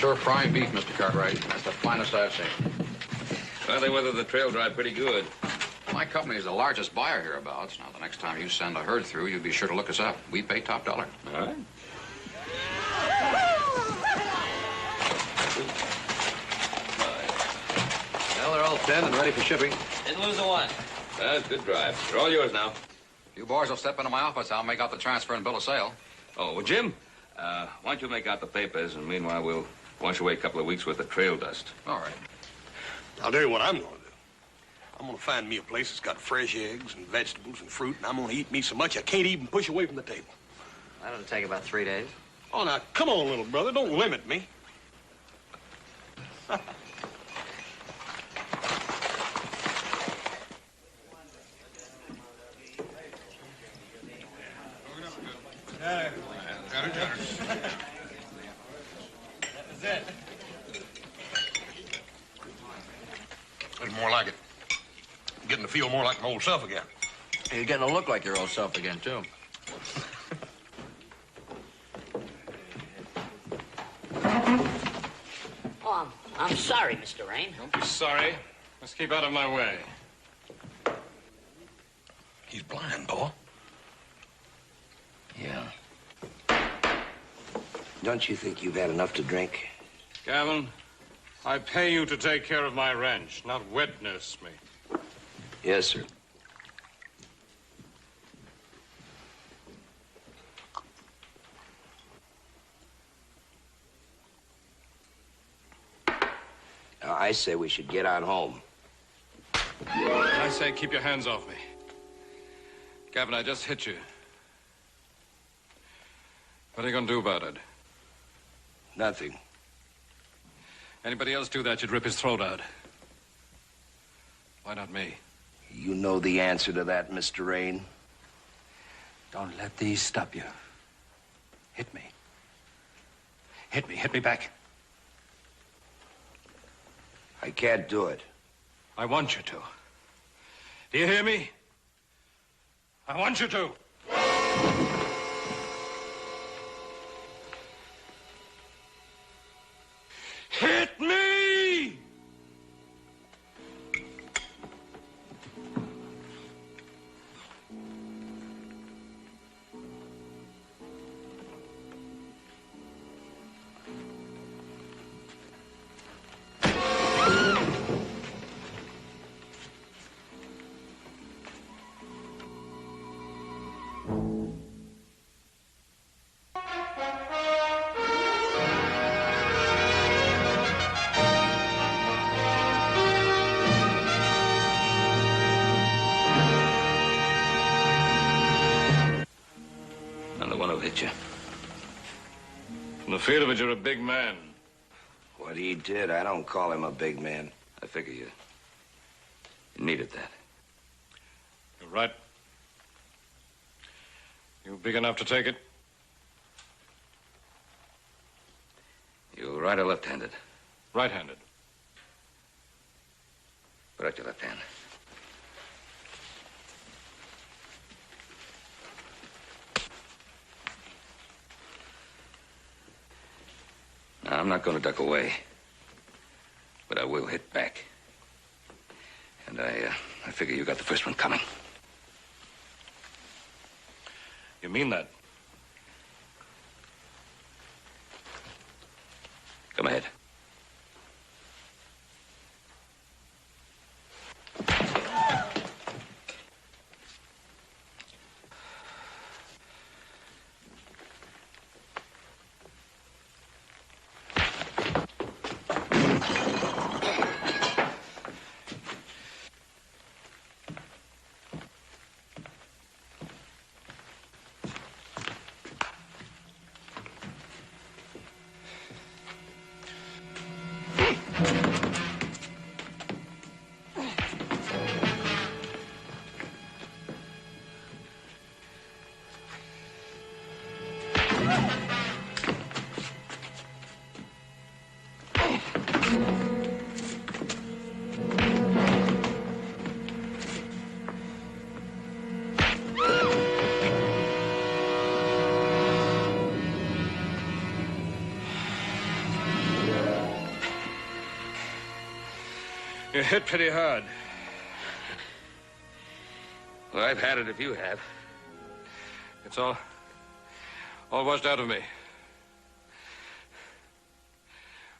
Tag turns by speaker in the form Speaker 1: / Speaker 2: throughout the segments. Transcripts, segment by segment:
Speaker 1: sure prime beef, Mr. Cartwright. That's the finest I've seen.
Speaker 2: Well, they weathered the trail dry pretty good.
Speaker 1: My company is the largest buyer hereabouts. Now, the next time you send a herd through, you be sure to look us up. We pay top dollar.
Speaker 2: All right.
Speaker 1: Well, they're all 10 and ready for shipping.
Speaker 3: Didn't lose a one.
Speaker 2: That's good drive. They're all yours now.
Speaker 1: You boys will step into my office. I'll make out the transfer and bill of sale.
Speaker 2: Oh, well, Jim, why don't you make out the papers, and meanwhile, we'll wash away a couple of weeks' worth of trail dust.
Speaker 1: All right.
Speaker 4: I'll tell you what I'm going to do. I'm going to find me a place that's got fresh eggs and vegetables and fruit, and I'm going to eat me so much I can't even push away from the table.
Speaker 3: That'll take about 3 days.
Speaker 4: Oh, now, come on, little brother. Don't limit me. That's more like it. I'm getting to feel more like my old self again.
Speaker 1: You're getting to look like your old self again, too.
Speaker 5: Oh, I'm sorry, Mr. Rain.
Speaker 6: Don't be sorry. Let's keep out of my way.
Speaker 4: He's blind, Paul.
Speaker 7: Yeah. Don't you think you've had enough to drink?
Speaker 6: Gavin, I pay you to take care of my ranch, not wet nurse me.
Speaker 7: Yes, sir. Now, I say we should get on home.
Speaker 6: I say keep your hands off me. Gavin, I just hit you. What are you going to do about it?
Speaker 7: Nothing.
Speaker 6: Anybody else do that, you'd rip his throat out. Why not me?
Speaker 7: You know the answer to that, Mr. Rain.
Speaker 6: Don't let these stop you. Hit me. Hit me. Hit me back.
Speaker 7: I can't do it.
Speaker 6: I want you to. Do you hear me? I want you to. Hit me!
Speaker 2: Hit you.
Speaker 6: From the feel of it, you're a big man.
Speaker 7: What he did, I don't call him a big man.
Speaker 2: I figure you needed that.
Speaker 6: You're right. You big enough to take it?
Speaker 2: You right or left-handed?
Speaker 6: Right-handed.
Speaker 2: Put out your left hand. Now, I'm not going to duck away, but I will hit back. And I figure you got the first one coming.
Speaker 6: You mean that?
Speaker 2: Come ahead.
Speaker 6: hit pretty hard.
Speaker 2: Well, I've had it if you have.
Speaker 6: It's all washed out of me.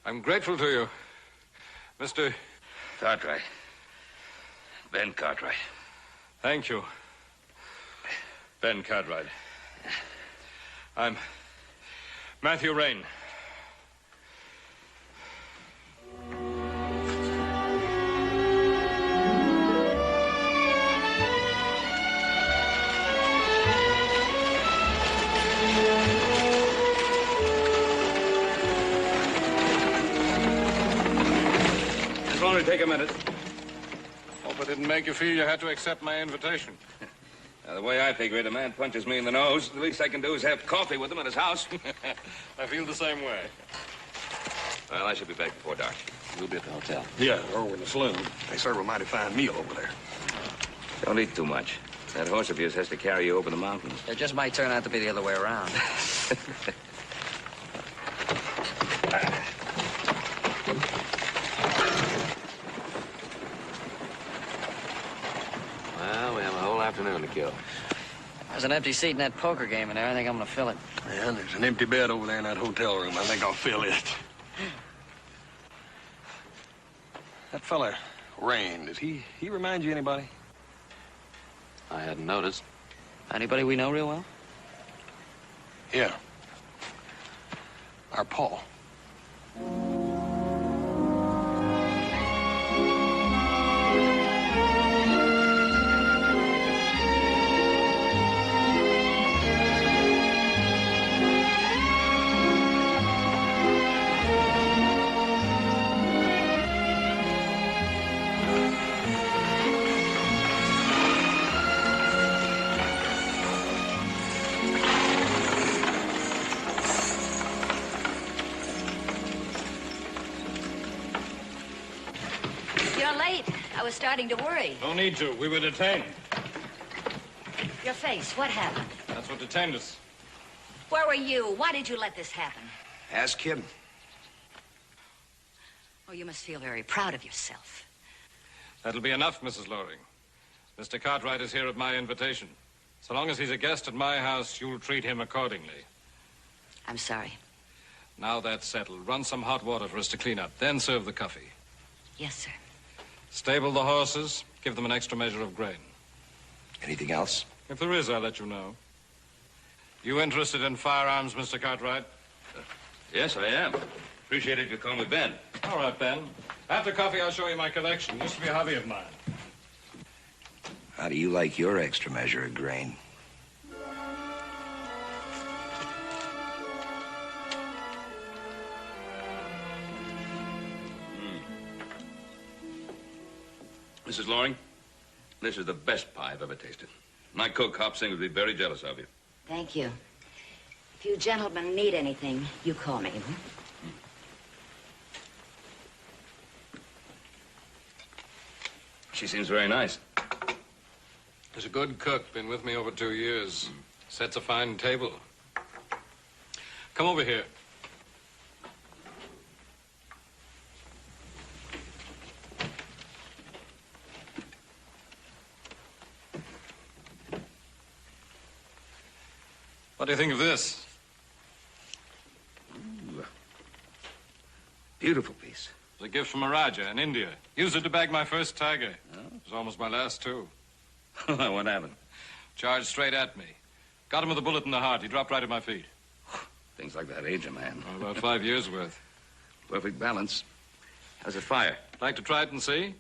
Speaker 6: I'm grateful to you, Mr.
Speaker 2: Cartwright. Ben Cartwright.
Speaker 6: Thank you, Ben Cartwright. I'm Matthew Rain.
Speaker 2: It'll only take a minute.
Speaker 6: Hope I didn't make you feel you had to accept my invitation.
Speaker 2: Now, the way I figure it, a man punches me in the nose. The least I can do is have coffee with him at his house.
Speaker 6: I feel the same way.
Speaker 2: Well, I should be back before dark. We'll be at the hotel.
Speaker 4: Yeah, or in the saloon. They serve a mighty fine meal over there.
Speaker 2: Don't eat too much. That horse of yours has to carry you over the mountains.
Speaker 3: It just might turn out to be the other way around.
Speaker 1: Well, we have a whole afternoon to kill.
Speaker 3: There's an empty seat in that poker game in there. I think I'm gonna fill it.
Speaker 4: Yeah, there's an empty bed over there in that hotel room. I think I'll fill it. That fella, Rain, does he remind you of anybody?
Speaker 1: I hadn't noticed.
Speaker 3: Anybody we know real well?
Speaker 4: Yeah. Our Paul.
Speaker 8: I was starting to worry.
Speaker 6: No need to. We were detained.
Speaker 8: Your face, what happened?
Speaker 6: That's what detained us.
Speaker 8: Where were you? Why did you let this happen?
Speaker 7: Ask him.
Speaker 8: Oh, you must feel very proud of yourself.
Speaker 6: That'll be enough, Mrs. Loring. Mr. Cartwright is here at my invitation. So long as he's a guest at my house, you'll treat him accordingly.
Speaker 8: I'm sorry.
Speaker 6: Now that's settled. Run some hot water for us to clean up, then serve the coffee.
Speaker 8: Yes, sir.
Speaker 6: Stable the horses. Give them an extra measure of grain.
Speaker 7: Anything else?
Speaker 6: If there is, I'll let you know. You interested in firearms, Mr. Cartwright?
Speaker 2: Yes, I am. Appreciate it if you call me Ben.
Speaker 6: All right, Ben. After coffee, I'll show you my collection. Used to be a hobby of mine.
Speaker 7: How do you like your extra measure of grain?
Speaker 2: Mrs. Loring, this is the best pie I've ever tasted. My cook, Hop Sing, would be very jealous of you.
Speaker 8: Thank you. If you gentlemen need anything, you call me.
Speaker 2: She seems very nice.
Speaker 6: He's a good cook. Been with me over 2 years. Sets a fine table. Come over here. What do you think of this?
Speaker 2: Ooh. Beautiful piece.
Speaker 6: It was a gift from a Raja in India. Used it to bag my first tiger.
Speaker 2: Oh.
Speaker 6: It was almost my last, too.
Speaker 2: What happened?
Speaker 6: Charged straight at me. Got him with a bullet in the heart. He dropped right at my feet.
Speaker 2: Things like that age a man.
Speaker 6: Well, about 5 years' worth.
Speaker 2: Perfect balance. How's it fire?
Speaker 6: Like to try it and see?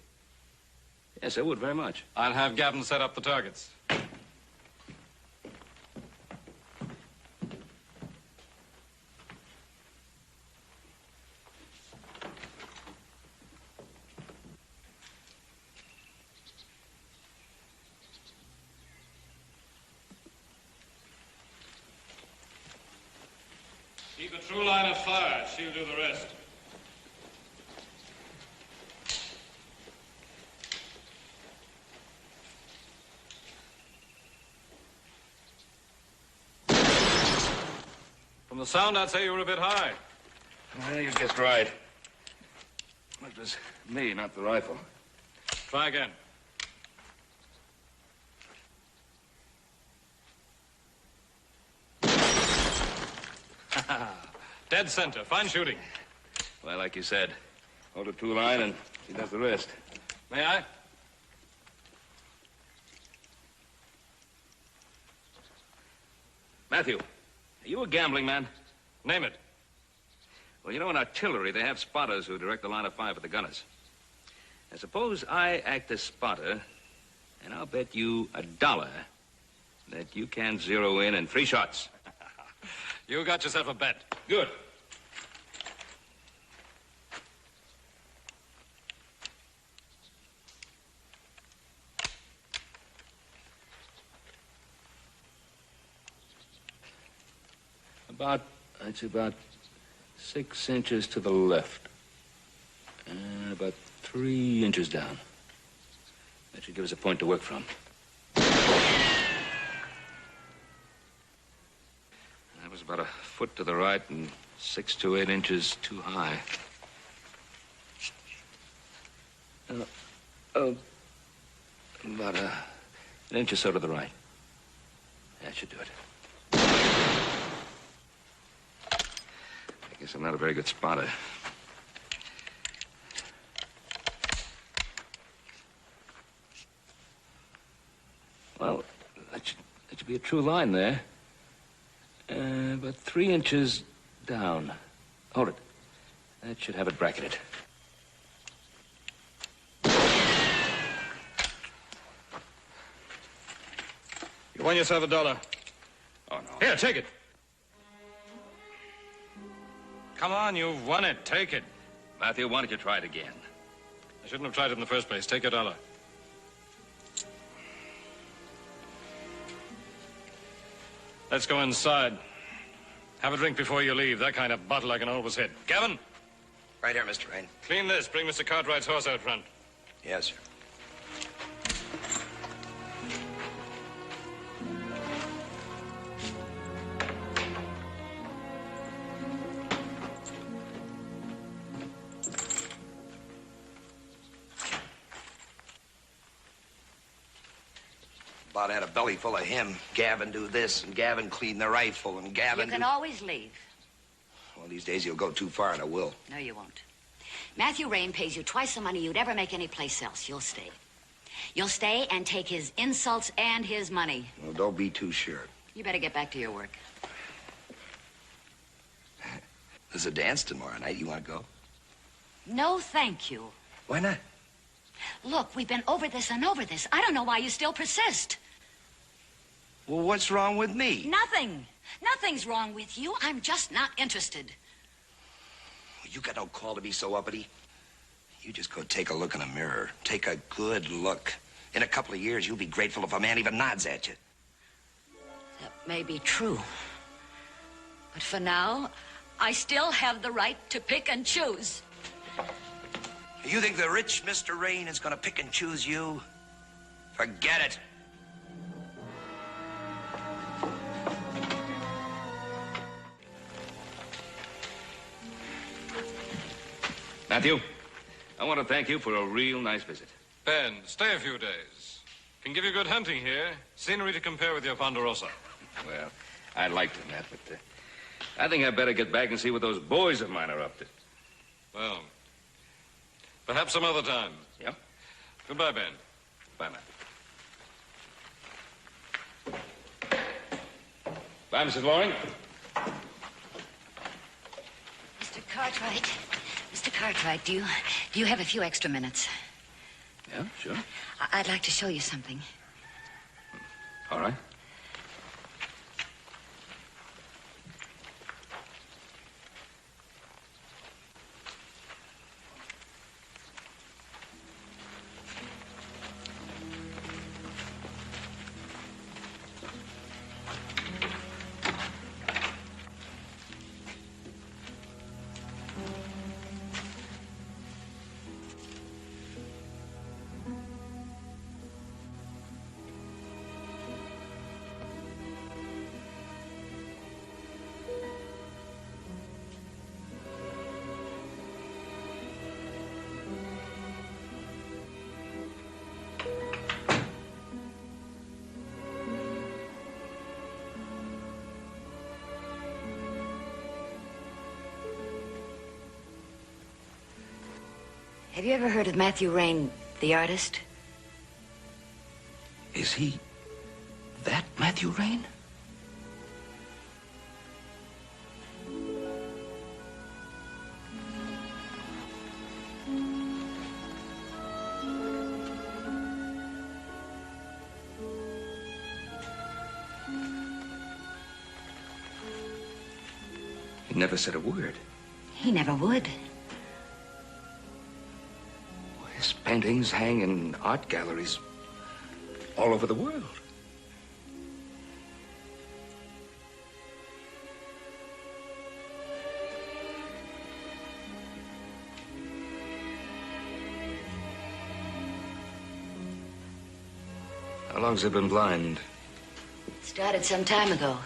Speaker 2: Yes, I would very much.
Speaker 6: I'll have Gavin set up the targets. Keep a true line of fire. She'll do the rest. From the sound, I'd say you were a bit high.
Speaker 2: Well, you guessed right. It was me, not the rifle.
Speaker 6: Try again. Dead center. Fine shooting.
Speaker 2: Well, like you said, hold a true line and he does the rest.
Speaker 6: May I?
Speaker 2: Matthew, are you a gambling man?
Speaker 6: Name it.
Speaker 2: Well, you know, in artillery, they have spotters who direct the line of fire for the gunners. And suppose I act as spotter, and I'll bet you $1 that you can zero in 3 shots.
Speaker 6: You got yourself a bet.
Speaker 2: Good. It's about 6 inches to the left. And about 3 inches down. That should give us a point to work from. That was about 1 foot to the right and 6 to 8 inches too high. About an inch or so to the right. That should do it. I guess I'm not a very good spotter. Well, that should be a true line there. About 3 inches down. Hold it. That should have it bracketed.
Speaker 6: You won yourself $1.
Speaker 2: Oh, no.
Speaker 6: Here, take it. Come on, you've won it. Take it.
Speaker 2: Matthew, why don't you try it again?
Speaker 6: I shouldn't have tried it in the first place. Take your $1. Let's go inside. Have a drink before you leave. That kind of bottle I can always hit. Gavin?
Speaker 7: Right here, Mr. Rain.
Speaker 6: Clean this. Bring Mr. Cartwright's horse out front.
Speaker 7: Yes, sir. About had a belly full of him. Gavin do this, and Gavin clean the rifle, and Gavin
Speaker 8: You can always leave.
Speaker 7: Well, these days you'll go too far, and I will.
Speaker 8: No, you won't. Matthew Rain pays you twice the money you'd ever make anyplace else. You'll stay. You'll stay and take his insults and his money.
Speaker 7: Well, don't be too sure.
Speaker 8: You better get back to your work.
Speaker 7: There's a dance tomorrow night. You want to go?
Speaker 8: No, thank you.
Speaker 7: Why not?
Speaker 8: Look, we've been over this and over this. I don't know why you still persist.
Speaker 7: Well, what's wrong with me?
Speaker 8: Nothing. Nothing's wrong with you. I'm just not interested.
Speaker 7: You got no call to be so uppity. You just go take a look in a mirror. Take a good look. In a couple of years, you'll be grateful if a man even nods at you.
Speaker 8: That may be true. But for now, I still have the right to pick and choose.
Speaker 7: You think the rich Mr. Rain is going to pick and choose you? Forget it.
Speaker 2: Matthew, I want to thank you for a real nice visit.
Speaker 6: Ben, stay a few days. Can give you good hunting here. Scenery to compare with your Ponderosa.
Speaker 2: Well, I'd like to, Matt, but I think I'd better get back and see what those boys of mine are up to.
Speaker 6: Well, perhaps some other time.
Speaker 2: Yeah?
Speaker 6: Goodbye, Ben.
Speaker 2: Bye, Matt. Bye, Mrs. Loring.
Speaker 8: Mr. Cartwright. Mr. Cartwright, do you have a few extra minutes?
Speaker 2: Yeah, sure.
Speaker 8: I'd like to show you something.
Speaker 2: All right.
Speaker 8: Have you ever heard of Matthew Rain, the artist?
Speaker 2: Is he that Matthew Rain? He never said a word.
Speaker 8: He never would.
Speaker 2: His paintings hang in art galleries all over the world. How long's he been blind?
Speaker 8: Started some time ago.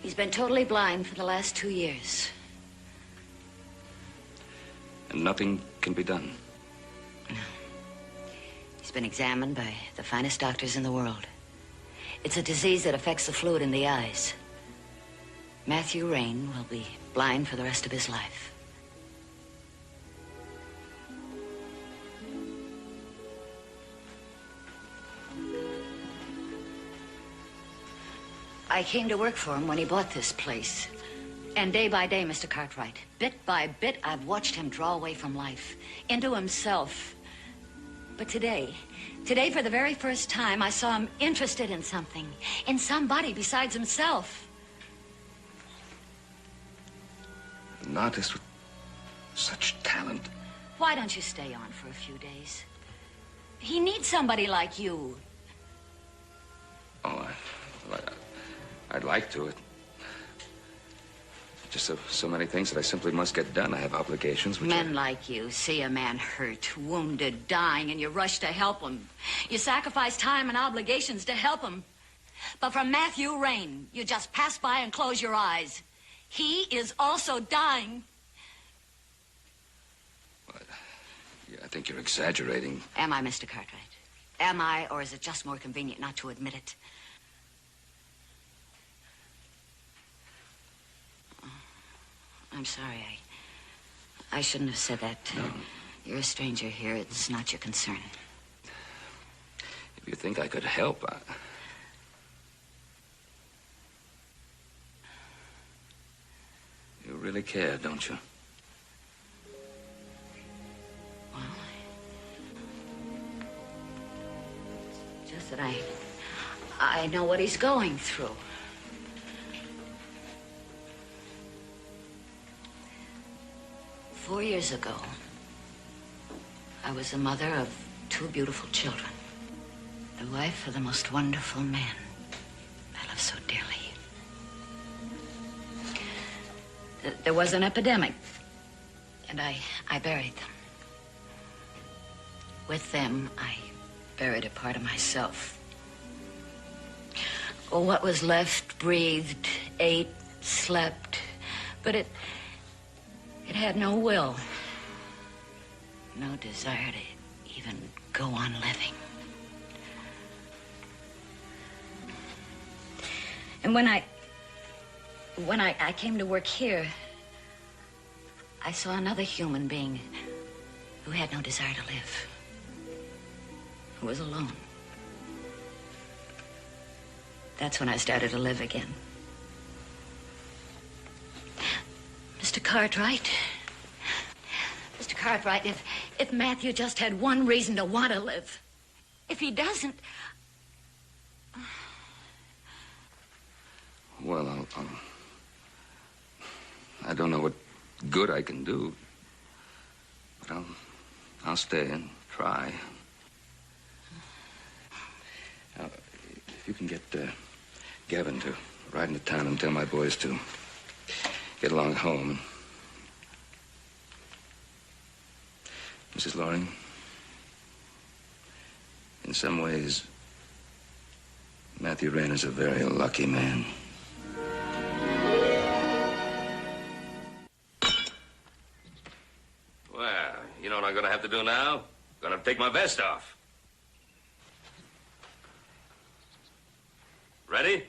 Speaker 8: He's been totally blind for the last 2 years.
Speaker 2: And nothing can be done.
Speaker 8: He's been examined by the finest doctors in the world. It's a disease that affects the fluid in the eyes. Matthew Rain will be blind for the rest of his life. I came to work for him when he bought this place. And day by day, Mr. Cartwright, bit by bit, I've watched him draw away from life, into himself. But today, for the very first time, I saw him interested in something, in somebody besides himself.
Speaker 2: An artist with such talent.
Speaker 8: Why don't you stay on for a few days? He needs somebody like you.
Speaker 2: Oh, I'd like to. Just so many things that I simply must get done. I have obligations.
Speaker 8: Men like you see a man hurt, wounded, dying, and you rush to help him. You sacrifice time and obligations to help him. But from Matthew Rain, you just pass by and close your eyes. He is also dying.
Speaker 2: Well, yeah, I think you're exaggerating.
Speaker 8: Am I, Mr. Cartwright? Am I, or is it just more convenient not to admit it? I'm sorry. I shouldn't have said that.
Speaker 2: No.
Speaker 8: You're a stranger here. It's not your concern.
Speaker 2: If you think I could help, You really care, don't you?
Speaker 8: Well, just that I know what he's going through. Four years ago, I was the mother of 2 beautiful children, the wife of the most wonderful man I love so dearly. There was an epidemic, and I buried them. With them, I buried a part of myself. Oh, what was left breathed, ate, slept, but it had no will, no desire to even go on living. And when I came to work here, I saw another human being who had no desire to live, who was alone. That's when I started to live again. Mr. Cartwright. Mr. Cartwright, if Matthew just had one reason to want to live, if he doesn't...
Speaker 2: Well, I don't know what good I can do, but I'll stay and try. Now, if you can get Gavin to ride into town and tell my boys to get along home. Mrs. Loring, in some ways, Matthew Rain is a very lucky man.
Speaker 9: Well, you know what I'm going to have to do now? I'm going to take my vest off. Ready?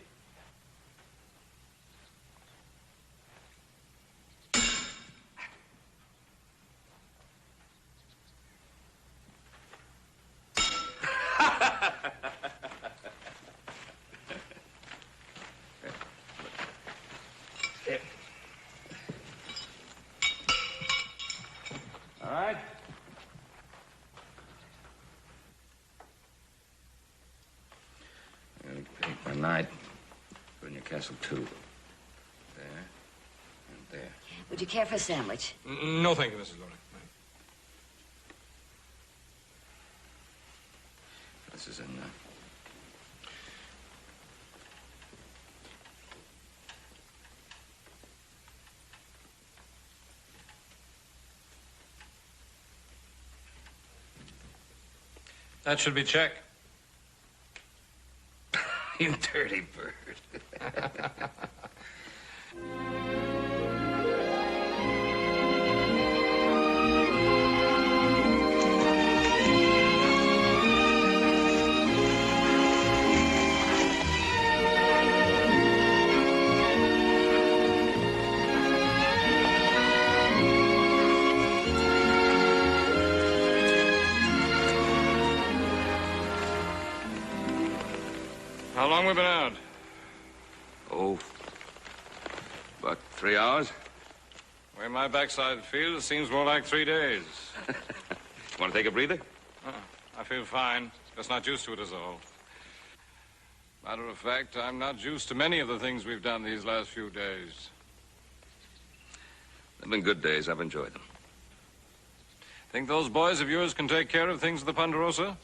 Speaker 2: tonight. Put in your castle, too. There and there.
Speaker 8: Would you care for a sandwich?
Speaker 6: No, thank you, Mrs. Loring.
Speaker 2: This is in
Speaker 6: That should be check.
Speaker 2: You dirty bird.
Speaker 6: How long we been out?
Speaker 2: Oh, about 3 hours.
Speaker 6: The way my backside feels, it seems more like 3 days.
Speaker 2: Want to take a breather?
Speaker 6: I feel fine. Just not used to it is all. Matter of fact, I'm not used to many of the things we've done these last few days.
Speaker 2: They've been good days. I've enjoyed them.
Speaker 6: Think those boys of yours can take care of things at the Ponderosa?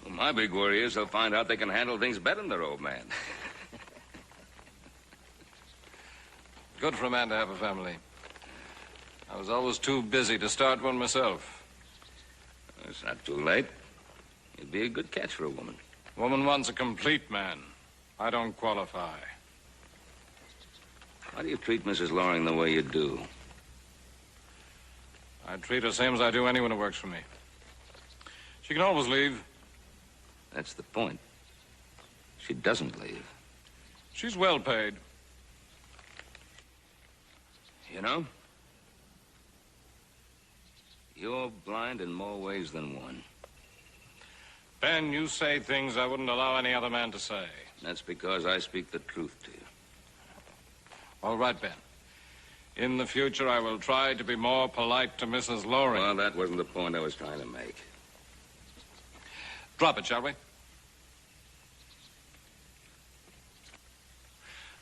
Speaker 2: Well, my big worry is they'll find out they can handle things better than their old man.
Speaker 6: Good for a man to have a family. I was always too busy to start one myself.
Speaker 2: It's not too late. You'd be a good catch for a woman.
Speaker 6: Woman wants a complete man. I don't qualify.
Speaker 2: Why do you treat Mrs. Loring the way you do?
Speaker 6: I treat her same as I do anyone who works for me. She can always leave.
Speaker 2: That's the point. She doesn't leave.
Speaker 6: She's well paid.
Speaker 2: You know, you're blind in more ways than one.
Speaker 6: Ben, you say things I wouldn't allow any other man to say.
Speaker 2: That's because I speak the truth to you.
Speaker 6: All right, Ben. In the future, I will try to be more polite to Mrs. Loring.
Speaker 2: Well, that wasn't the point I was trying to make.
Speaker 6: Drop it, shall we?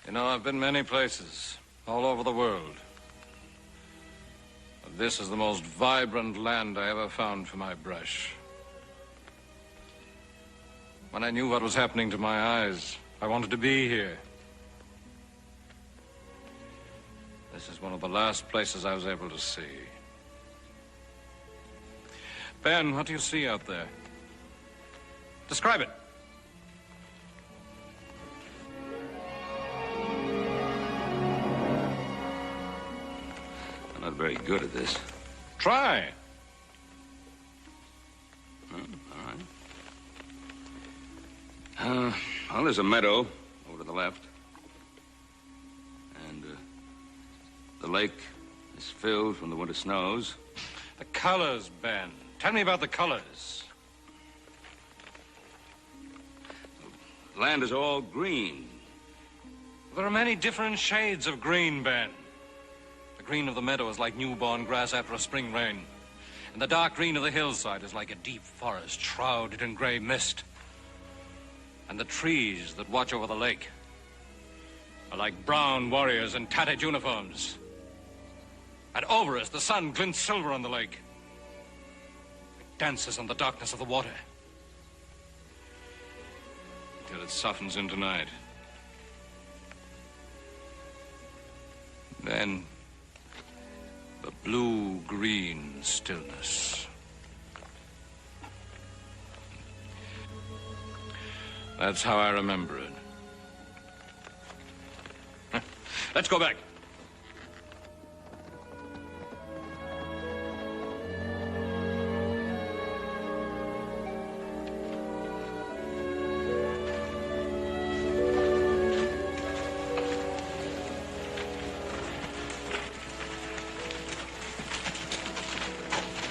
Speaker 6: You know, I've been many places, all over the world. But this is the most vibrant land I ever found for my brush. When I knew what was happening to my eyes, I wanted to be here. This is one of the last places I was able to see. Ben, what do you see out there? Describe it.
Speaker 2: I'm not very good at this.
Speaker 6: Try.
Speaker 2: All right. Well, there's a meadow over to the left. And the lake is filled from the winter snows.
Speaker 6: The colors, Ben. Tell me about the colors.
Speaker 2: The land is all green.
Speaker 6: There are many different shades of green, Ben. The green of the meadow is like newborn grass after a spring rain. And the dark green of the hillside is like a deep forest shrouded in gray mist. And the trees that watch over the lake are like brown warriors in tattered uniforms. And over us, the sun glints silver on the lake. It dances on the darkness of the water. Until it softens into night. Then, the blue-green stillness. That's how I remember it. Let's go back.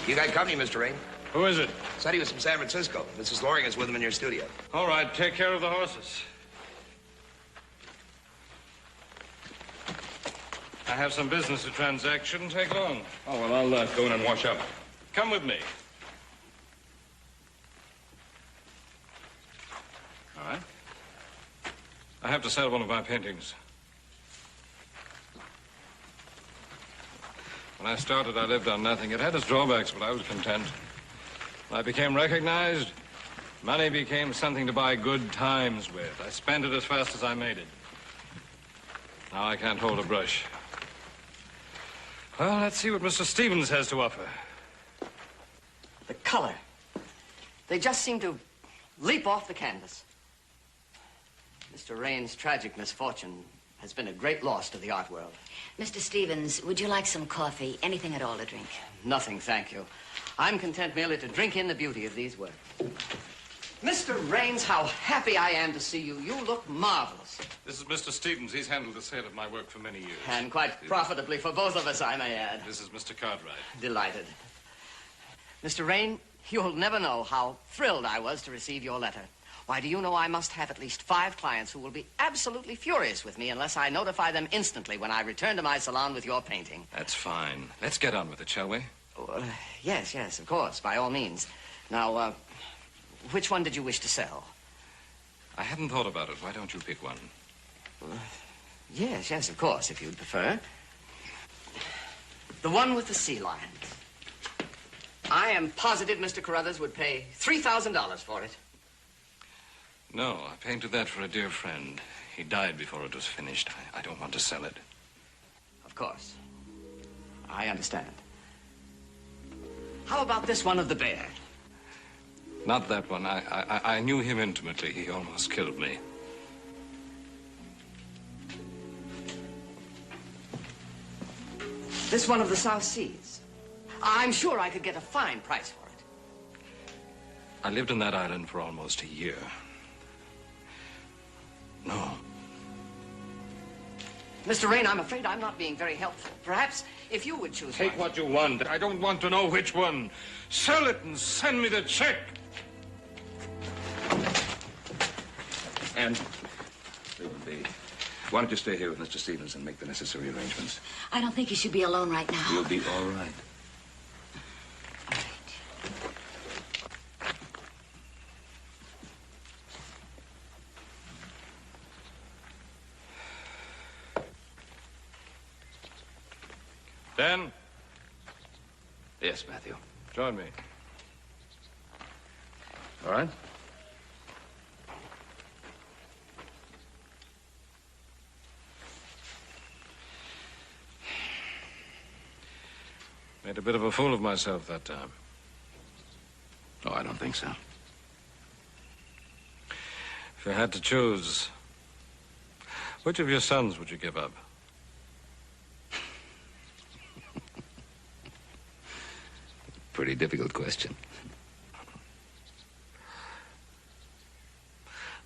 Speaker 7: You got company, Mr. Rain.
Speaker 6: Who is it?
Speaker 7: Said he was from San Francisco. Mrs. Loring is with him in your studio.
Speaker 6: All right, take care of the horses. I have some business to transact. Shouldn't take long.
Speaker 2: Oh, well, I'll go in and wash up.
Speaker 6: Come with me.
Speaker 2: All right.
Speaker 6: have to sell one of my paintings. When I started, I lived on nothing. It had its drawbacks, but I was content. When I became recognized, money became something to buy good times with. I spent it as fast as I made it. Now I can't hold a brush. Well, let's see what Mr. Stevens has to offer.
Speaker 3: The color. They just seem to leap off the canvas. Mr. Rain's tragic misfortune has been a great loss to the art world.
Speaker 8: Mr. Stevens, would you like some coffee? Anything at all to drink?
Speaker 3: Nothing, thank you. I'm content merely to drink in the beauty of these works. Mr. Rains, how happy I am to see you. You look marvelous.
Speaker 6: This is Mr. Stevens. He's handled the sale of my work for many years.
Speaker 3: And quite profitably for both of us, I may add.
Speaker 6: This is Mr. Cartwright.
Speaker 3: Delighted. Mr. Rain, you'll never know how thrilled I was to receive your letter. Why, do you know I must have at least 5 clients who will be absolutely furious with me unless I notify them instantly when I return to my salon with your painting.
Speaker 6: That's fine. Let's get on with it, shall we?
Speaker 3: Oh, yes, of course, by all means. Now, which one did you wish to sell?
Speaker 6: I hadn't thought about it. Why don't you pick one?
Speaker 3: Yes, of course, if you'd prefer. The one with the sea lions. I am positive Mr. Carruthers would pay $3,000 for it.
Speaker 6: No, I painted that for a dear friend. He died before it was finished. I don't want to sell it.
Speaker 3: Of course. I understand. How about this one of the bear?
Speaker 6: Not that one. I knew him intimately. He almost killed me.
Speaker 3: This one of the South Seas. I'm sure I could get a fine price for it.
Speaker 6: I lived on that island for almost a year. No.
Speaker 3: Mr. Rain, I'm afraid I'm not being very helpful. Perhaps if you would choose
Speaker 6: Take
Speaker 3: one.
Speaker 6: what you want. I don't want to know which one. Sell it and send me the check.
Speaker 2: And why don't you stay here with Mr. Stevens and make the necessary arrangements?
Speaker 8: I don't think you should be alone right now.
Speaker 2: You'll be all right.
Speaker 8: All right.
Speaker 6: Dan,
Speaker 2: Yes, Matthew.
Speaker 6: join me.
Speaker 2: All right?
Speaker 6: Made a bit of a fool of myself that time.
Speaker 2: Oh, I don't think so.
Speaker 6: If you had to choose, which of your sons would you give up?
Speaker 2: Pretty difficult question.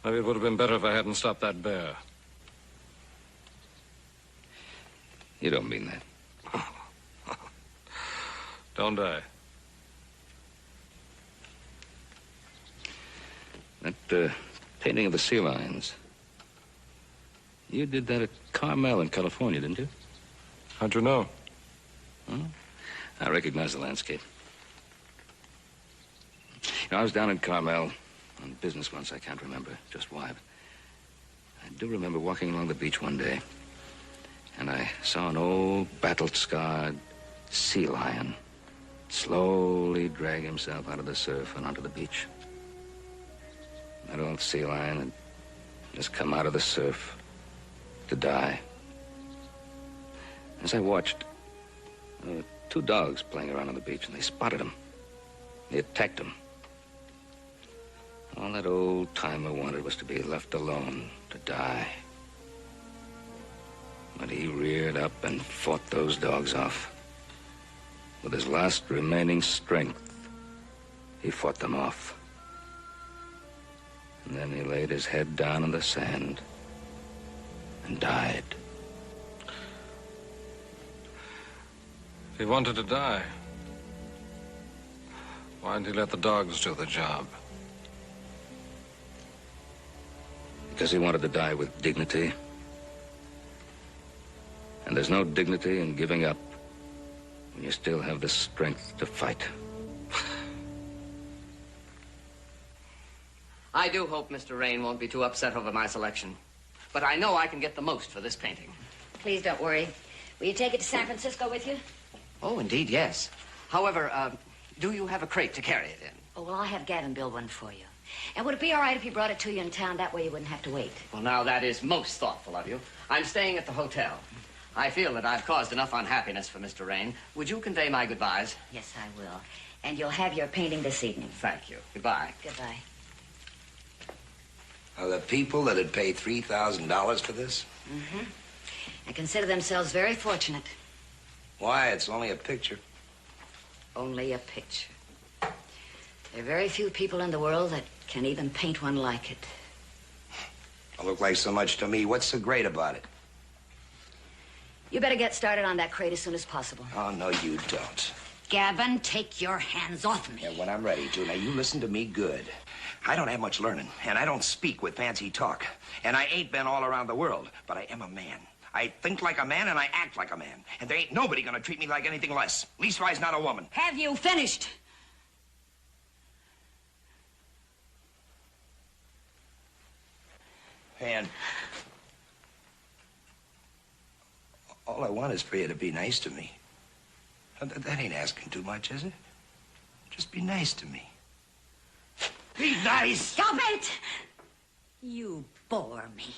Speaker 6: Maybe it would have been better if I hadn't stopped that bear.
Speaker 2: You don't mean that.
Speaker 6: Don't I?
Speaker 2: That painting of the sea lions. You did that at Carmel in California, didn't you?
Speaker 6: How'd you know?
Speaker 2: I recognize the landscape. You know, I was down in Carmel on business once. I can't remember just why. But I do remember walking along the beach one day, and I saw an old battle-scarred sea lion slowly drag himself out of the surf and onto the beach. That old sea lion had just come out of the surf to die. As I watched, there were 2 dogs playing around on the beach, and they spotted him. They attacked him. All that old timer wanted was to be left alone to die. But he reared up and fought those dogs off. With his last remaining strength, he fought them off. And then he laid his head down in the sand and died.
Speaker 6: If he wanted to die, why didn't he let the dogs do the job?
Speaker 2: Because he wanted to die with dignity. And there's no dignity in giving up when you still have the strength to fight.
Speaker 3: I do hope Mr. Rain won't be too upset over my selection. but I know I can get the most for this painting.
Speaker 8: Please don't worry. Will you take it to San Francisco with you?
Speaker 3: Oh, indeed, yes. However, do you have a crate to carry it in?
Speaker 8: Oh, well, I'll have Gavin build one for you. And would it be all right if he brought it to you in town? That way you wouldn't have to wait.
Speaker 3: Well, now, that is most thoughtful of you. I'm staying at the hotel. I feel that I've caused enough unhappiness for Mr. Rain. Would you convey my goodbyes?
Speaker 8: Yes, I will. And you'll have your painting this evening.
Speaker 3: Thank you. Goodbye.
Speaker 8: Goodbye.
Speaker 7: Are the people that'd pay $3,000 for this?
Speaker 8: Mm-hmm. And consider themselves very fortunate.
Speaker 7: Why? It's only a picture.
Speaker 8: Only a picture. There are very few people in the world that can even paint one like it.
Speaker 7: It look like so much to me. What's so great about it?
Speaker 8: You better get started on that crate as soon as possible.
Speaker 7: Oh, no, you don't.
Speaker 8: Gavin, take your hands off me.
Speaker 7: Yeah, when I'm ready to. Now, you listen to me good. I don't have much learning, and I don't speak with fancy talk. And I ain't been all around the world, but I am a man. I think like a man, and I act like a man. And there ain't nobody gonna treat me like anything less. Leastwise, not a woman.
Speaker 8: Have you finished?
Speaker 7: And all I want is for you to be nice to me. That ain't asking too much, is it? Just be nice to me. Be nice!
Speaker 8: Stop it! You bore me.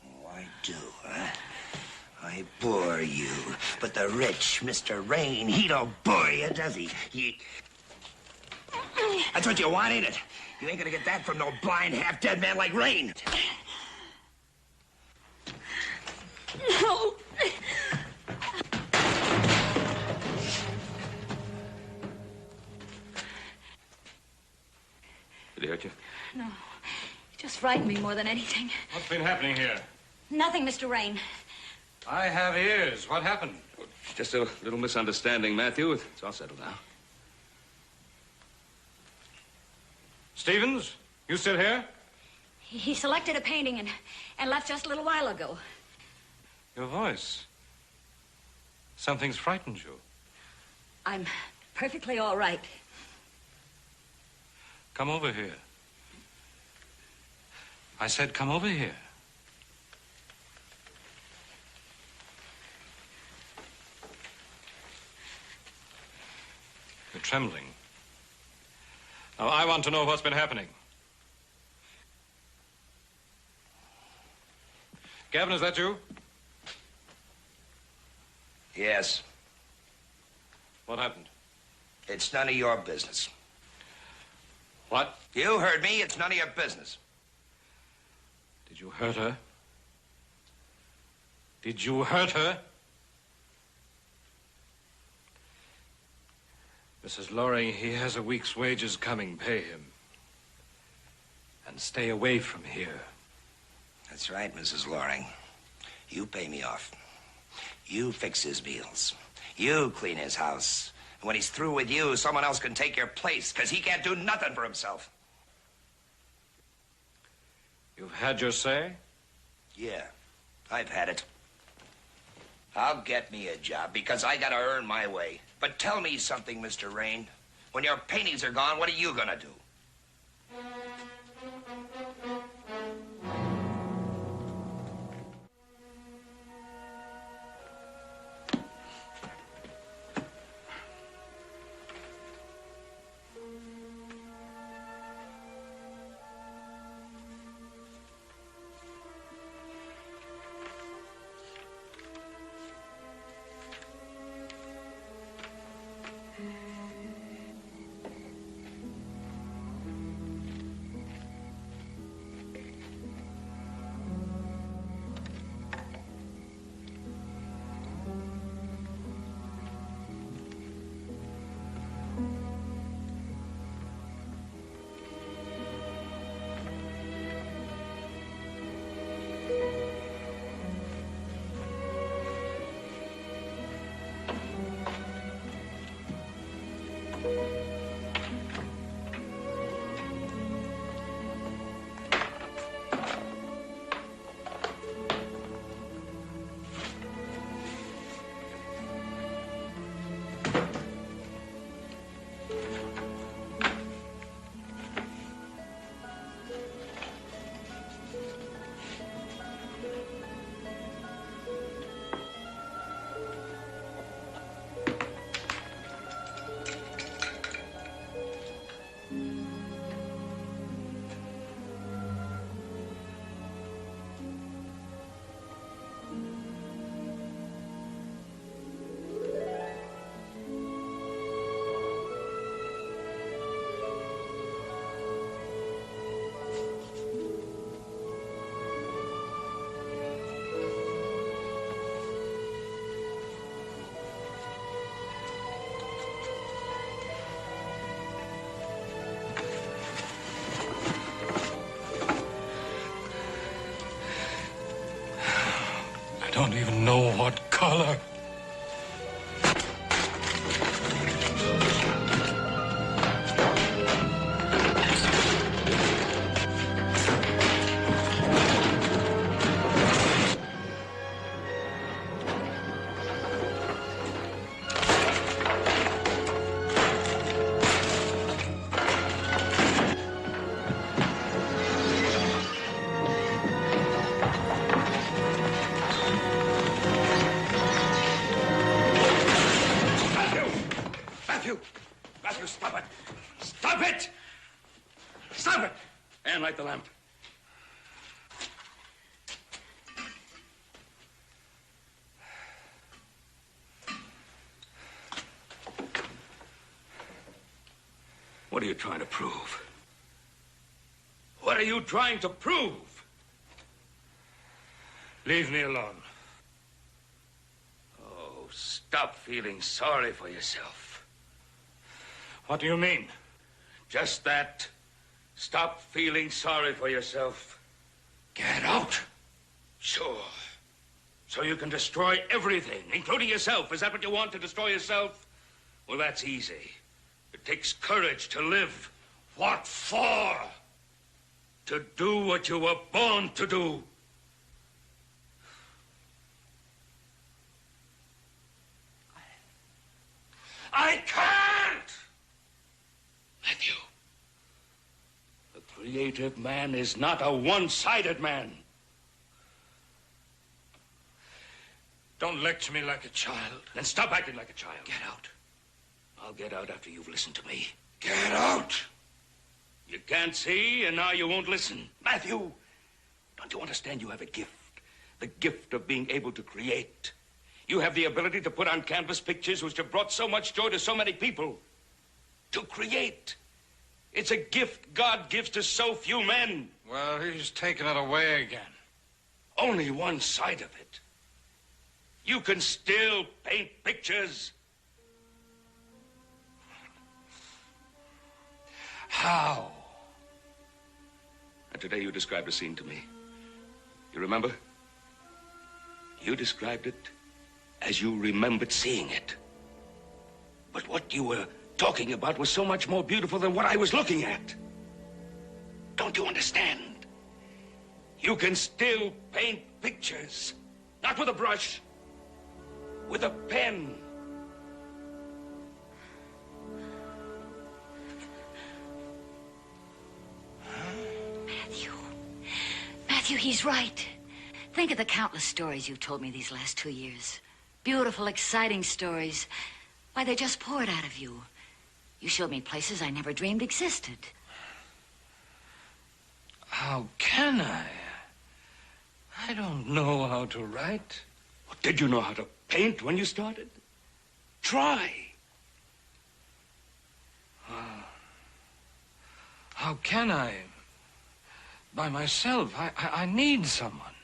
Speaker 7: Oh, I do, huh? I bore you. But the rich Mr. Rain, he don't bore you, does he? That's what you want, ain't it? You ain't gonna get that from no blind, half-dead man like Rain.
Speaker 8: No.
Speaker 2: Did he hurt you?
Speaker 8: No. It just frightened me more than anything.
Speaker 6: What's been happening here?
Speaker 8: Nothing, Mr. Rain.
Speaker 6: I have ears. What happened?
Speaker 2: Just a little misunderstanding, Matthew. It's all settled now.
Speaker 6: Stevens, you still here?
Speaker 8: He selected a painting and left just a little while ago.
Speaker 6: Your voice. Something's frightened you.
Speaker 8: I'm perfectly all right.
Speaker 6: Come over here. I said come over here. You're trembling. Now, I want to know what's been happening. Gavin, is that you?
Speaker 7: Yes.
Speaker 6: What happened?
Speaker 7: It's none of your business.
Speaker 6: What?
Speaker 7: You heard me. It's none of your business.
Speaker 6: Did you hurt her? Did you hurt her? Mrs. Loring, he has a week's wages coming. Pay him. And stay away from here.
Speaker 7: That's right, Mrs. Loring. You pay me off. You fix his meals. You clean his house. And when he's through with you, someone else can take your place, because he can't do nothing for himself.
Speaker 6: You've had your say?
Speaker 7: Yeah, I've had it. I'll get me a job, because I gotta earn my way. But tell me something, Mr. Rain. When your paintings are gone, what are you gonna do?
Speaker 6: don't even know what color.
Speaker 2: Matthew, stop it! Stop it! Stop it! And light the lamp. What are you trying to prove? What are you trying to prove?
Speaker 6: Leave me alone.
Speaker 2: Oh, stop feeling sorry for yourself.
Speaker 6: What do you mean?
Speaker 2: Just that. Stop feeling sorry for yourself.
Speaker 6: Get out.
Speaker 2: Sure. So you can destroy everything, including yourself. Is that what you want, to destroy yourself? Well, that's easy. It takes courage to live.
Speaker 6: What for?
Speaker 2: To do what you were born to do. I can't! Matthew, the creative man is not a one-sided man.
Speaker 6: Don't lecture me like a child.
Speaker 2: Then stop acting like a child.
Speaker 6: Get out.
Speaker 2: I'll get out after you've listened to me.
Speaker 6: Get out!
Speaker 2: You can't see, and now you won't listen. Matthew, don't you understand you have a gift? The gift of being able to create. You have the ability to put on canvas pictures which have brought so much joy to so many people. To create. It's a gift God gives to so few men.
Speaker 6: Well, he's taken it away again.
Speaker 2: Only one side of it. You can still paint pictures.
Speaker 6: How?
Speaker 2: And today you described a scene to me. You remember? You described it as you remembered seeing it. But what you were talking about was so much more beautiful than what I was looking at. Don't you understand? You can still paint pictures. Not with a brush. With a pen.
Speaker 8: Matthew, he's right. Think of the countless stories you've told me these last 2 years. Beautiful, exciting stories. Why, they just poured out of you. You showed me places I never dreamed existed.
Speaker 6: How can I? I don't know how to write.
Speaker 2: Did you know how to paint when you started? Try.
Speaker 6: How can I? By myself. I need someone.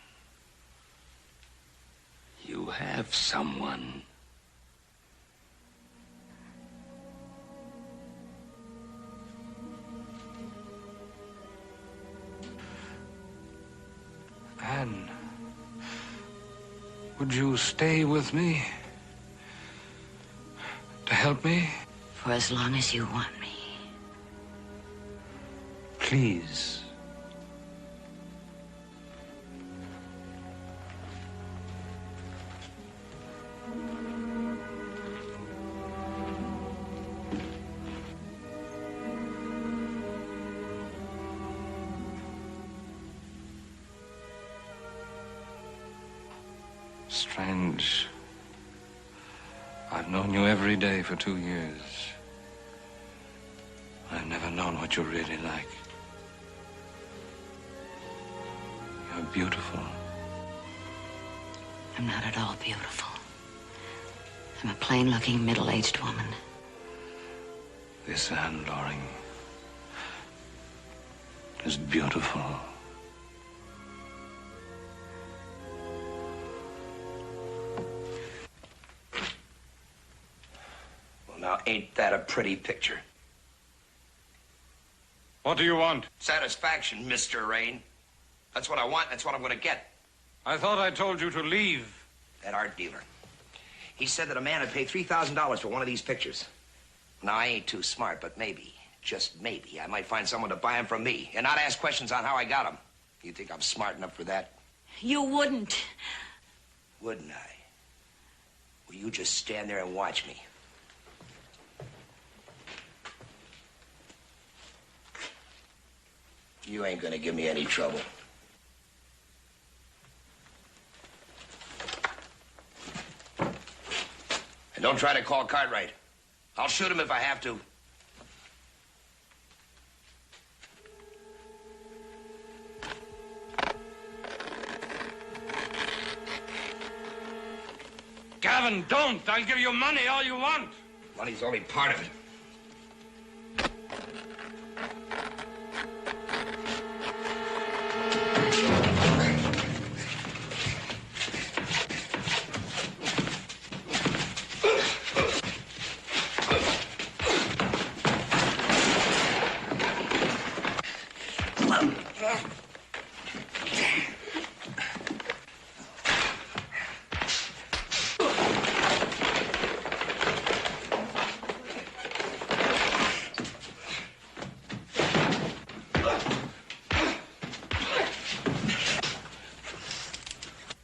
Speaker 2: You have someone.
Speaker 6: Anne, would you stay with me? To help me?
Speaker 8: For as long as you want me.
Speaker 6: Please. Strange. I've known you every day for 2 years. I've never known what you're really like. You're beautiful.
Speaker 8: I'm not at all beautiful. I'm a plain-looking, middle-aged woman.
Speaker 6: This Anne Loring is beautiful.
Speaker 7: Now, ain't that a pretty picture?
Speaker 6: What do you want?
Speaker 7: Satisfaction, Mr. Rain. That's what I want. That's what I'm going to get.
Speaker 6: I thought I told you to leave.
Speaker 7: that art dealer. He said that a man would pay $3,000 for one of these pictures. Now, I ain't too smart, but maybe, just maybe, I might find someone to buy them from me and not ask questions on how I got them. You think I'm smart enough for that?
Speaker 8: You wouldn't.
Speaker 7: Wouldn't I? Well, you just stand there and watch me. You ain't gonna give me any trouble. And don't try to call Cartwright. I'll shoot him if I have to.
Speaker 6: Gavin, don't. I'll give you money, all you want.
Speaker 7: Money's only part of it.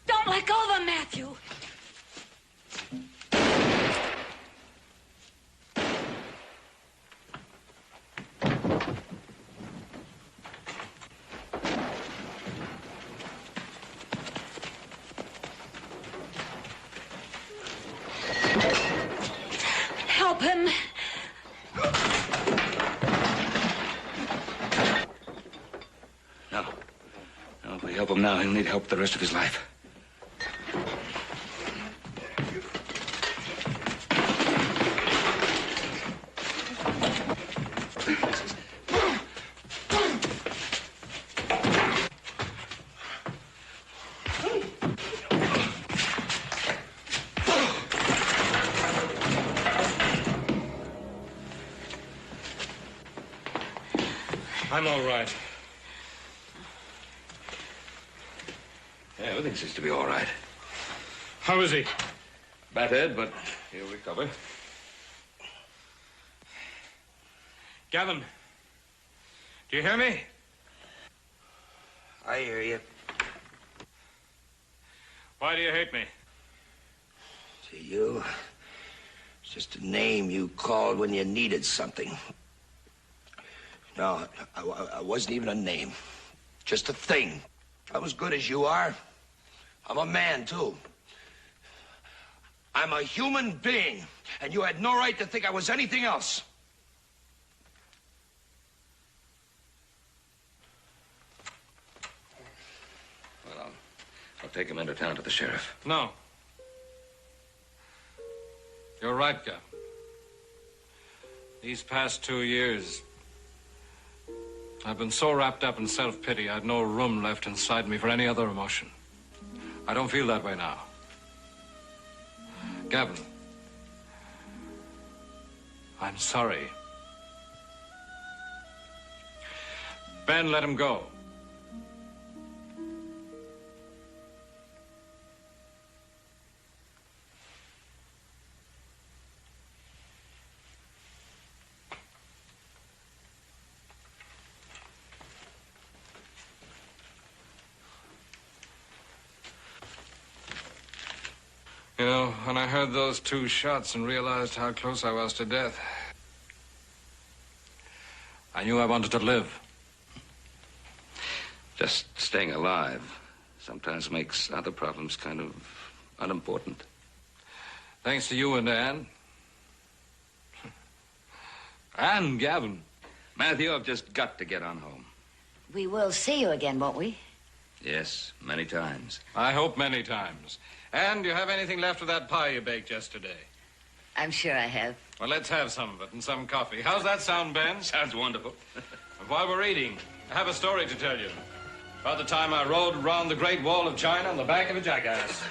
Speaker 8: Don't let go of him, Matthew. Help him.
Speaker 2: No. No, if we help him now, he'll need help the rest of his life.
Speaker 6: I'm all right.
Speaker 2: Yeah, everything seems to be all right.
Speaker 6: How is he?
Speaker 2: Battered, but he'll recover.
Speaker 6: Gavin, do you hear me?
Speaker 7: I hear you.
Speaker 6: Why do you hate me?
Speaker 7: To you, it's just a name you called when you needed something. No, I wasn't even a name. Just a thing. I'm as good as you are. I'm a man, too. I'm a human being, and you had no right to think I was anything else.
Speaker 2: Well, I'll take him into town to the sheriff.
Speaker 6: No. You're right, Gavin. These past 2 years, I've been so wrapped up in self-pity, I had no room left inside me for any other emotion. I don't feel that way now. Gavin, I'm sorry. Ben, let him go. You know, when I heard those 2 shots and realized how close I was to death, I knew I wanted to live.
Speaker 2: Just staying alive sometimes makes other problems kind of unimportant.
Speaker 6: Thanks to you and Anne. And Gavin.
Speaker 2: Matthew, I've just got to get on home.
Speaker 8: We will see you again, won't we?
Speaker 2: Yes, many times.
Speaker 6: I hope many times. And do you have anything left of that pie you baked yesterday?
Speaker 8: I'm sure I have.
Speaker 6: Well, let's have some of it and some coffee. How's that sound, Ben?
Speaker 2: Sounds wonderful.
Speaker 6: And while we're eating, I have a story to tell you. About the time I rode around the Great Wall of China on the back of a jackass.